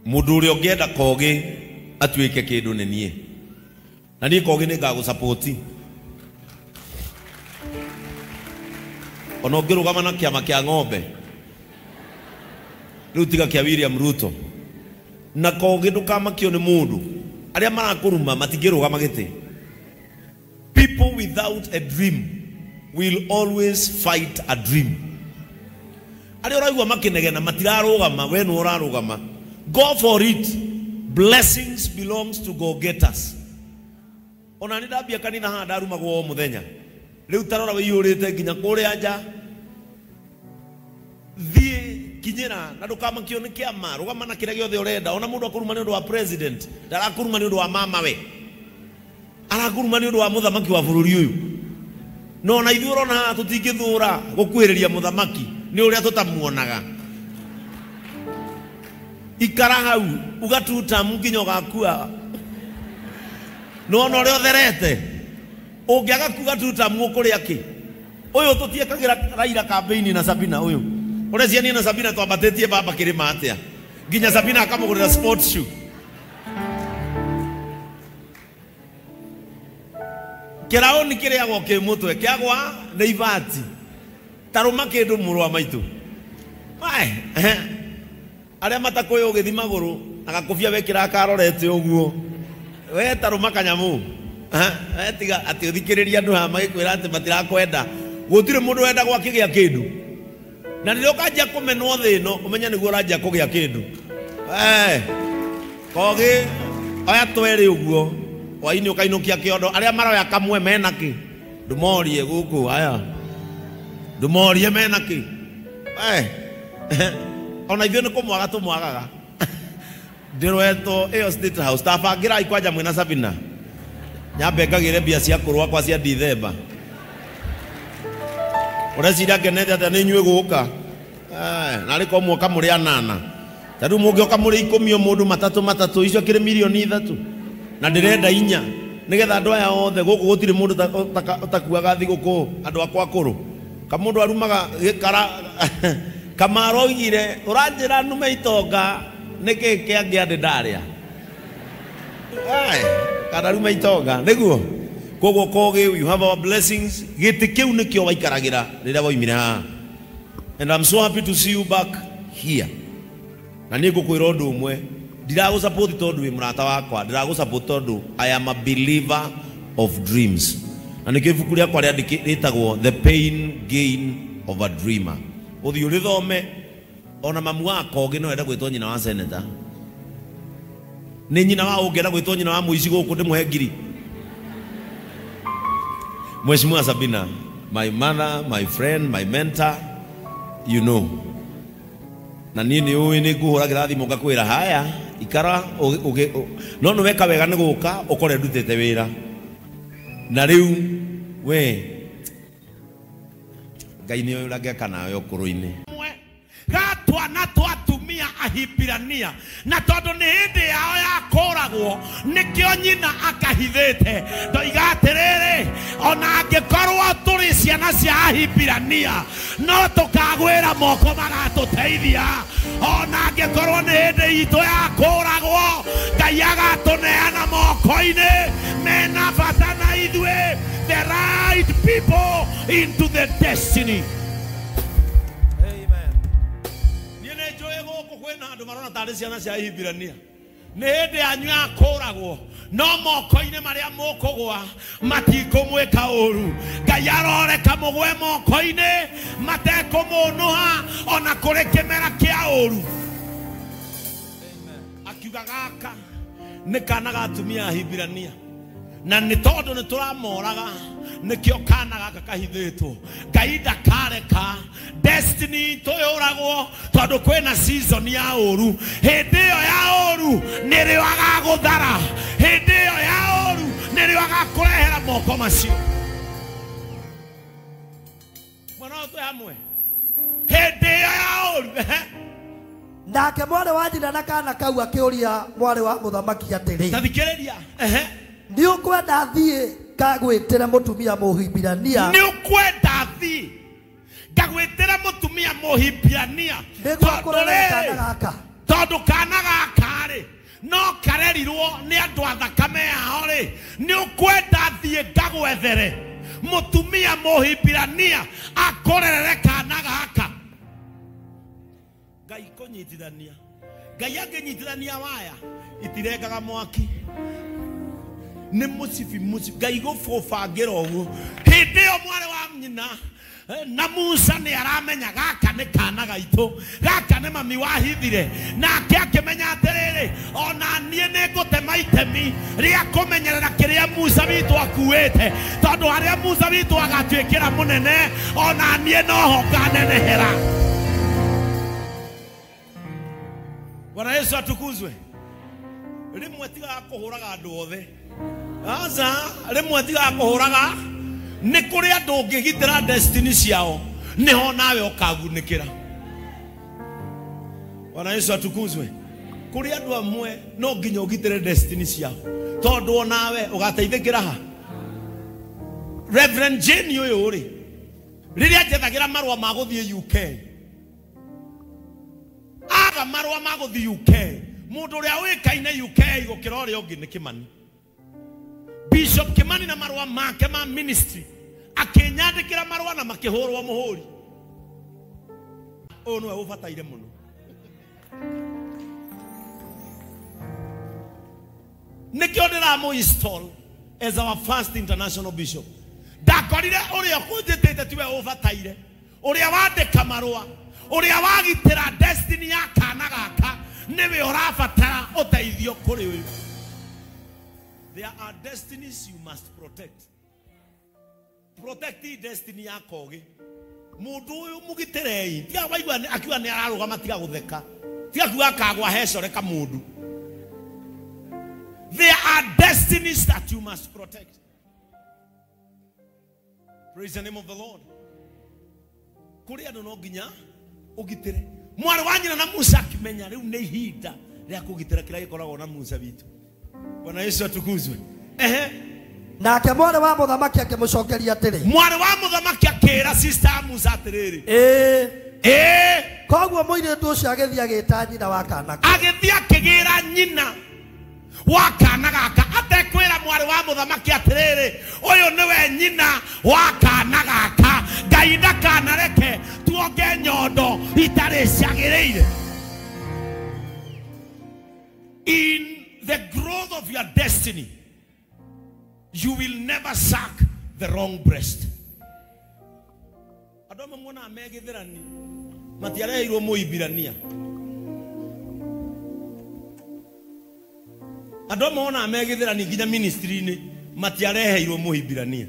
Mundu uri ongienda kogi atuike kindu ni nie. Na ni kogi ni ngagu support. Ono ngirugama na kiama kia ng'ombe. Riu tiga kia William Ruto. Na kogi ndukamakio ni mundu. Aria marakuruma matingirugama giti. People without a dream will always fight a dream. Aria uraigua makinegena matirarugama we no urarugama. Go for it. Blessings belongs to go-getters. Ona ni ndambia kanitha haha ndarumagwo o muthenya. Riu tarora wiyurite nginya kuria nja. Thie kinyira na ndukamakio ni kiama rugama na kiria giothe urenda. Ona mundu akuruma ni undu wa president, ndarakuruma ni undu wa mama we. Arakuruma ni undu wa muthamaki wa bururi uyu. No na ithuĩ urona tutingithura gukwiriria muthamaki ni uria tutamuonaga. Ikara hau ugatuta munginyo gakua. No no rio therete. Ungiaga kugatuta mukuria ki. Uyu tutiekagira Raila campaign na Sabina uyu. Urezia ni na Sabina twambatetie baba kirima atia. Nginya Sabina akamugurira sports shoe. Kiraoni kiria goke mutwe kiagwa na ivati. Taruma kindu murwa maitu. Ai aria matakoyo ugithi maguru agakufia wekira akarorete uguo we taruma kanyamu tiga ati uthikiriria andu ha magikwira ati matirakwenda gutire mundu wenda gwakigia kindu na ndio kajia kumenwo thino umenya niguo urajia kugia kindu kogi aya tweri uguo waini ukainukia kiondo aria maroya kamwe menaki ndumorie guku aya ndumorie menaki ona ithuĩ nĩ kũmwaga tũmwagaga ndĩrwetwo ĩyo State House tabangira ikwanja mwĩna Sabina nyambe ngagĩre mbia cia kũrũa cia Dithemba ũreciria ngenete atĩ nĩ inyuĩ gũka narĩ ko muoka mũrĩ anana tarĩu mũngĩoka mũrĩ 10 mũndũ matatũ icio kĩrĩ milioni 3 na ndĩrenda 4 nĩgetha andũ aya othe gũkũ gũtirĩ mũndũ ũtakuaga thigũkũ andũ akwa akũrũ kamũndũ arumaga gĩkara Kamaro igire uranjira nume itonga niki kiangiande ndaria kana rume itonga niguo kogo kogi you have our blessings giti kiu nikio waikaragira rira woimire ha and I'm so happy to see you back here na nigukwira undu umwe ndiragu support tondu wi murata wakwa ndiragu support tondu I am a believer of dreams na nikivuku ria kwa ritagwo the pain gain of a dreamer. Uthi urithome ona mamu wako ngi no enda gwitwo nyina wa senator ni nyina wa ungienda gwitwo nyina wa muici guku ndimuhe ngiri. Mheshimiwa Sabina, my mother, my friend, my mentor, you know. Na nini uyu ni nguhuragira thimu ngakwira haya ikara no no weka wega ni guka ukore ndutete wira na riu we Ngai ni urageka nawe ukuruini gatwa na twatumia ahibirania na tondu ni hindi yao ya kuragwo nikio nyina akahithite ndoigatiriri ona angikorwo turi ciana cia ahibirania no tukagwira moko magatuteithia ona angikorwo ni hindi itu ya kuragwo Ngai agatuneana moko-ini mena bata na ithue the right people into the destiny. Amen. Niene joye goko kwena andu marona tari ciana cia ihibirania. Ni hindi anyu ya kuragwo no moko-ini maria mukugwa matikumwika uru. Ngai aroreka mugwe moko-ini matekumunuha ona kuri kimera kia uru. Akiuga gaka ni kana gatumia ahibirania na ni tondu ni turamoraga nikio kana gaka kahithitwo Ngai ndakareka destiny tuyuragwo tondu kwina season ya uru hindi iyo ya uru nirio agaguthara hindi iyo ya uru nirio agakurehera moko macio mwana tu hamwe hindi iyo ya uru nake mwari wa njina na kana kau akiuria mwari wa muthamaki atiri tathikiriria ni ukwenda thie kagwitira mutumia muhibirania ni ukwenda thie kagwitira mutumia muhibirania tondu kana gaka no karerirwo ni andu athakame yao ri ni ukwenda thie ngagwethere mutumia muhimbirania akorerere kana gaka ngai kunyitithania ngai anginyitithania waya itirengaga mwaki ni musibi ngai gububangira uguo hindi yo mware wa nyina na Musa ni aramenya gaka ni kana gaito gaka ni mami wahithire nake akimenya atiriri ona nie ni ngutema itemi ria kumenyerera kiria Musa witu akuite tondu haria Musa witu agatwikira munene ona nie no ho nganenehera. Bwana Yesu atukuzwe. Rimwe tiga kuhuraga andu othe aza rimwe tiga kuhuraga ni kuri andu ungigitira destiny ciao niho nawe ukagunikira. Bwana Yesu atukuzwe. Kuri andu amwe no nginya ugitire destiny ciao tondu onawe ugateithikira ha. Reverend Jane uyu ri riria jethagira marwa ma guthie UK aga marwa ma guthie UK mundu uria wikaine UK gukira uria ungi ni Kimani. Bishop Kimani na marwa make ma ministry akinyandikira marwa na makihurwo muhuri uyu niwe ubataire muno. Nikio ndiramu install as our first international bishop. Dakorire uria kunjitite tiwe ubataire uria wandika marwa uria wagitira destiny ya kana gaka niwe urabatara uteithio kuri we. There are destinies you must protect. Protect the destiny yako ge. Mundu uyu mugitirei. Tiga waigua akiwa ni ararugama tiga gutheka. Tiga kuga kagwa hecoreka mundu. There are destinies that you must protect. Praise the name of the Lord. Kuri andu no nginya ugitire. Mwari wa nyina na Musa akimenya riu ni ihinda ria kugitira kira gikoragwo na Musa bitu. Bwana Yesu atukuzwe. Nake mwari wa muthamaki akimucokeria atiri. Mwari wa muthamaki akira sister Musa atiriri. Koguo muiritu ucio agithii agita nyina wa kana. Agithii akigira nyina wa kana gaka atekwira mwari wa muthamaki atiriri uyu niwe nyina wa kana gaka ngai ndakanareke tuonge nyondo itari ciagiriire. In the growth of your destiny, you will never suck the wrong breast. Adoma mwana amegithirani matiareirwo muibirania. Adoma mwana amegithirani nginya ministry ni matiareheirwo muibirania.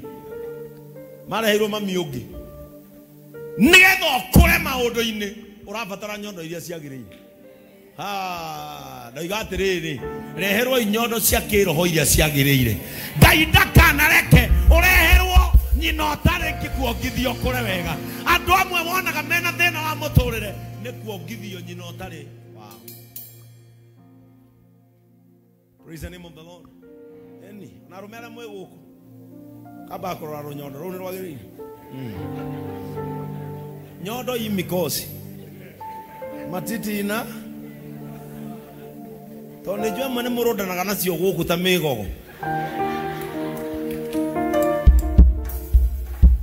Mareheirwo mami ungi. Nigetha ukure maundu-ini urabatara nyondo iria ciagiriire. Ndaigatiriri reherwo inyondo cia kiroho iria ciagiriire. Ngai ndakanareke ureherwo nyina utari ngikuongithio kure wega. Andu amwe wonaga mena thina wa muturire ni kuongithio nyina utari wao. Praise the name of the Lord. Eni narumera mwe guku kaba kurora runyondo runi rwagiriire. Nyondo imikosi matitina tondu jwa mane murodanaga nacio guku ta migogo.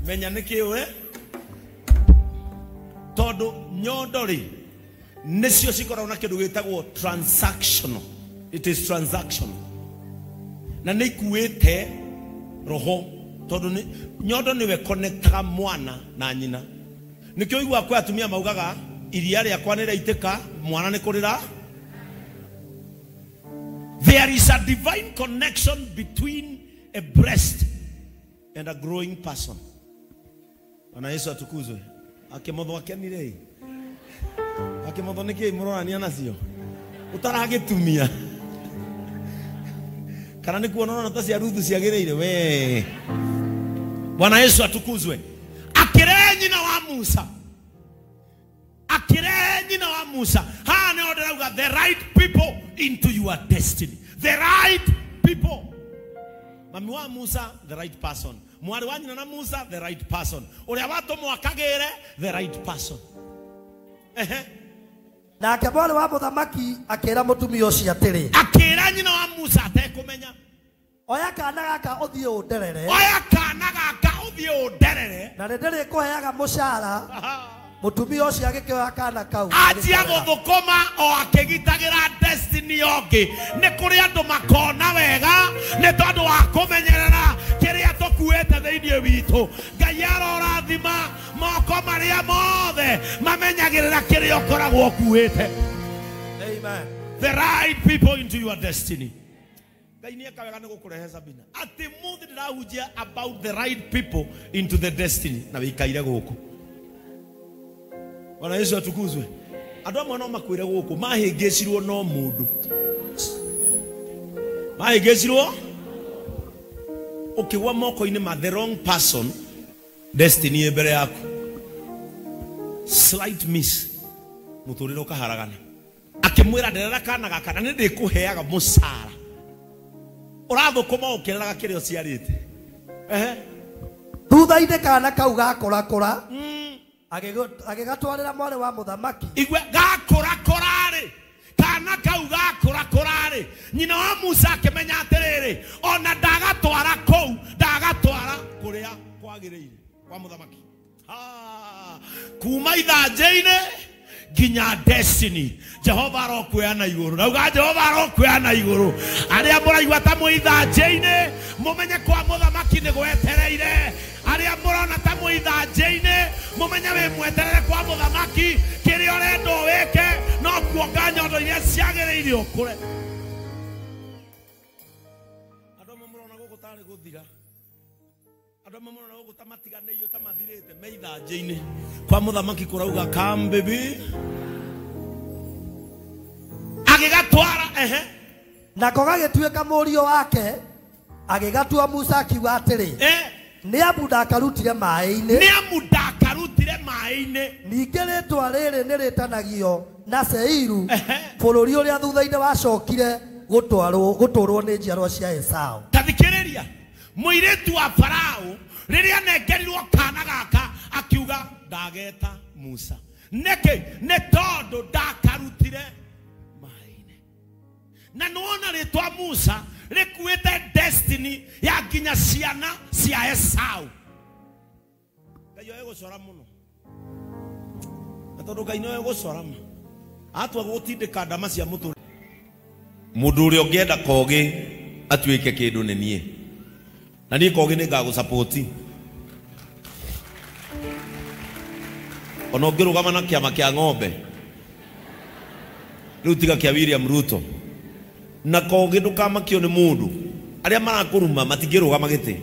Menya nikiwe tondu nyondo ri nicio cikoragwo na kindu gitagwo transactional. It is transactional. Na nikuite roho tondu nyondo niwe connectaga mwana na nyina. Nikio igwa kwa atumia maugaga iria ria kwa nira itika mwana ni kurira. There is a divine connection between a breast and a growing person. Bwana Yesu atukuzwe. Akimotho akenire. Akimotho niki murorania nacio. Utaragitumia. Kana ni kuona na cia Ruthu ciagiriire we. Bwana Yesu atukuzwe. Akire nyina wa Musa. Akire nyina wa Musa. Ha ne order the right people into your destiny. The right people. Mami wa Musa, the right person. Mwari wa nyina na Musa, the right person. Uria watu mwakagire, the right person. Nake mwarĩ wa mũthamaki akĩĩra mũtumia ũcio atĩrĩ, akĩĩra nyina wa Musa atekũmenya, oya kana gaka ũthiĩ ũnderere, oya kana gaka ũthiĩ ũnderere, na nĩndĩrĩkũheaga mũcara. Mũtumia ũcio agĩkĩoya kana kau anjia gũthũkũma o akĩgitagĩra destiny yake. Nĩ kũrĩ andũ makona wega nĩ tondũ wa kũmenyerera kĩrĩa tũkuĩte thĩinĩ witũ. Ngai arorathima moko marĩa mothe mamenyagĩrĩra kĩrĩa ũkoragwo ũkuĩte. Amen. The right people into your destiny. Ngai nĩ eka wega nĩ gũkũrehe Sabina. Atĩ mũthĩ ndĩrahunjia about the right people into the destiny na wĩikaire gũkũ. Bwana Yesu atukuzwe. Andũ amwe no makwĩre gũkũ mahĩngĩcirwo no mũndũ. Mahĩngĩcirwo ũkĩgwa moko-inĩ ma the wrong person, destiny mbere yaku. Slight miss, mũtũrĩre ũkaharagana. Akĩmwĩra nderera kana gaka na nĩndĩkũheaga mũcara. Ũrathũkũma ũkĩreraga kĩrĩa ũciarĩte. Thutha-inĩ kana kau gakũrakũra, agĩgatwarĩra mwarĩ wa mũthamaki. Igwe gakũrakũra-rĩ, kana kau gakũrakũra-rĩ, nyina wa Musa akĩmenya atĩrĩrĩ, ona ndagatwara kũu, ndagatwara kũrĩa kwagĩrĩire kwa mũthamaki. Kuma ithanjĩ-inĩ nginya destiny. Jehova arokuoya na igũrũ. Nauga Jehova arokuoya na igũrũ. Arĩa mũraigua ta mwĩ ithanjĩ-inĩ, mũmenye kwa mũthamaki nĩ gwetereire. Arĩa mũrona ta mwĩ ithanjĩ-inĩ, mũmenye wĩ mweterere kwa mũthamaki. Kĩrĩa ũrenda wĩke no kuonga nyondo iria ciagĩrĩire ũkũre. Andũ amwe mũrona gũkũ tarĩ gũthira. Andũ amwe mũrona gũkũ ta matiganĩirio ta mathirĩte me ithanjĩ-inĩ. Kwa mũthamaki kũrauga come baby. Agĩgatwara nako gagĩtuĩka mũriũ wake, agĩgatua Musa akiuga atĩrĩ, nĩ amu ndakarutire maĩ-inĩ, nĩ amu ndakarutire maĩ-inĩ. Ningĩ rĩtwa rĩrĩ nĩ rĩtanagio na Seiru, bũrũri ũrĩa thutha-inĩ wacokire gũtũũrwo nĩ njiarwa cia Esaũ. Tathikĩrĩria, mũirĩtu wa Farao rĩrĩa anengerirwo kana gaka akiuga ndageta Musa. Nĩkĩ? Nĩ tondũ ndakarutire maĩ-inĩ. Na nĩwona rĩtwa Musa rĩkuĩte destiny ya nginya ciana cia Esaũ. Ngai oĩ gũcora mũno. Na tondũ Ngai nĩoĩ gũcora ma, atua gũtindĩka ndama cia mũtũrĩre. Mũndũ ũrĩa ũngĩenda kogĩ atuĩke kĩndũ nĩ niĩ. Na niĩ kogĩ nĩ ngagũsapoti. Ona ũngĩrũgama na kĩama kĩa ng'ombe, rĩu tiga kĩa William Ruto, na kogĩ ndũkamakio nĩ mũndũ. Arĩa marakũruma matingĩrũgama gĩtĩ.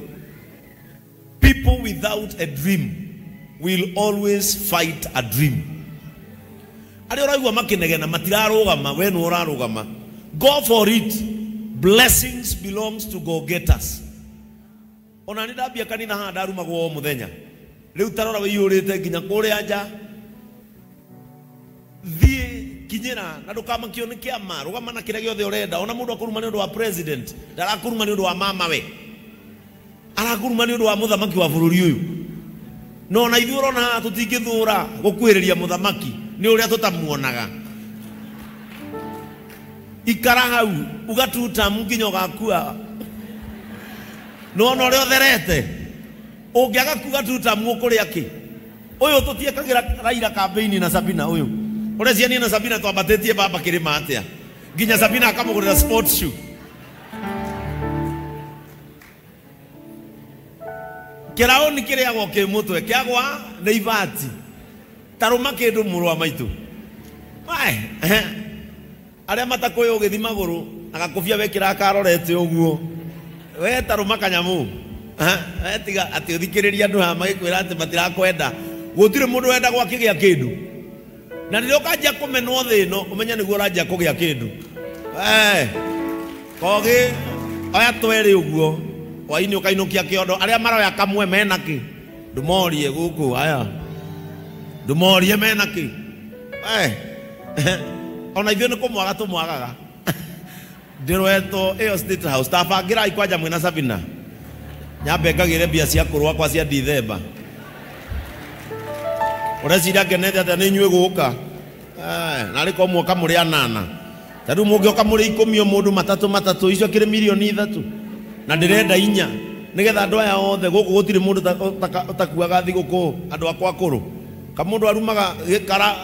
People without a dream will always fight a dream. Arĩa ũraigua makĩnegena matirarũgama, we nĩ ũrarũgama. Go for it. Blessings belongs to go-getters. Ona nĩ ndambia kanitha haha ndarumagwo o mũthenya. Rĩu tarora wĩiyũrĩte nginya kũrĩa nja. Thiĩ kinyĩra na ndũkamakio nĩ kĩama, rũgama na kĩrĩa gĩothe ũrenda. Ona mũndũ akũruma nĩ ũndũ wa president, ndarakũruma nĩ ũndũ wa mama we, arakũruma nĩ ũndũ wa mũthamaki wa bũrũri ũyũ. No ona ithuĩ ũrona haha tũtingĩthũra gũkuhĩrĩria mũthamaki nĩ ũrĩa tũtamuonaga. Ikara hau ugatuta nginya ũgakua. Nona ũrĩa ũtherete ũngĩaga kuga tuta mũkũrĩa kĩ. Ũyũ tũtiekagĩra Raila campaign na Sabina ũyũ. Ũreciania niĩ na Sabina twambatĩtie baba kĩrĩma atĩa. Nginya Sabina akamũgũrĩra sports shoe. Kĩraũni kĩrĩagwo kĩ mũtwe kĩagwa nĩ ibati. Tarũma kĩndũ mũrũ wa maitũ. Arĩa matakũĩ ũgĩthi magũrũ na gakũbia wekĩra karorete ũguo. We tarũma kanyamu. Tiga atĩ ũthikĩrĩria andũ haha magĩkwĩra atĩ matirakwenda. Gũtirĩ mũndũ wenda gwakĩgĩa kĩndũ. Na rĩrĩa ũkanjia kũmenwo thĩ ĩno ũmenya nĩguo ũranjia kũgĩa kĩndũ. Kogĩ oya twerĩ ũguo hwainĩ ũkainũkia kĩondo. Arĩa maroya kamwe mena kĩ? Ndũmorie gũkũ aya. Ndũmorie mena kĩ? Ona ithuĩ nĩ kũmwaga tũmwagaga. Ndĩrwetwo ĩyo State House tabangĩrai kwanja mwĩna Sabina. Nyambe ngagĩre mbia cia kũrũa kwa cia Dithemba. Ũreciria ngenete atĩ nĩ inyuĩ gũka. na riko mwoka muri anana tadu mugioka muri 10 mundu matatu icio kire milioni 3 na ndirenda 4 nigetha andu aya othe guku gutire mundu takuaga thiguku andu akwa kuru kamundu arumaga gikara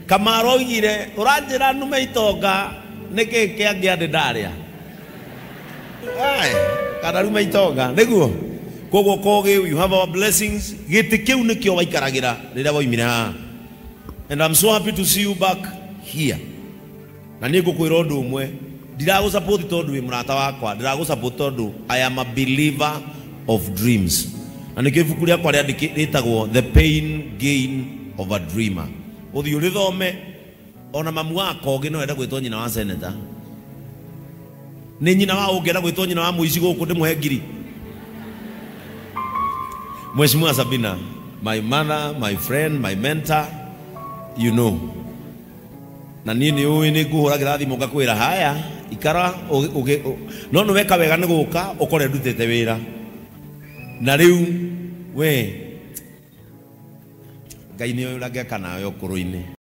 kamarogire uranjira nume itonga niki kiangia ndaria kana rume itonga niguo koguo kogi you have our blessings giti kiu nikio waikaragira rira woimira and I'm so happy to see you back here na nigukwira undu umwe ndirago support tondu wi murata wakwa ndirago support tondu I am a believer of dreams na nikivuku ria kwa ritagwo the pain gain of a dreamer uthi uri thome ona mamu wako ngi no enda gwitwo nyina wa senator ni nyina wa ungi enda gwitwo nyina wa muici guku ndimuhe ngiri Mheshimiwa Sabina, my mother, my friend, my mentor, you know. Na nini uyu ni kuhuragira thimu ngakwira haya ikara no no weka wega ni guka ukore ndutete wira na riu we Ngai ni urageka nayo kuruini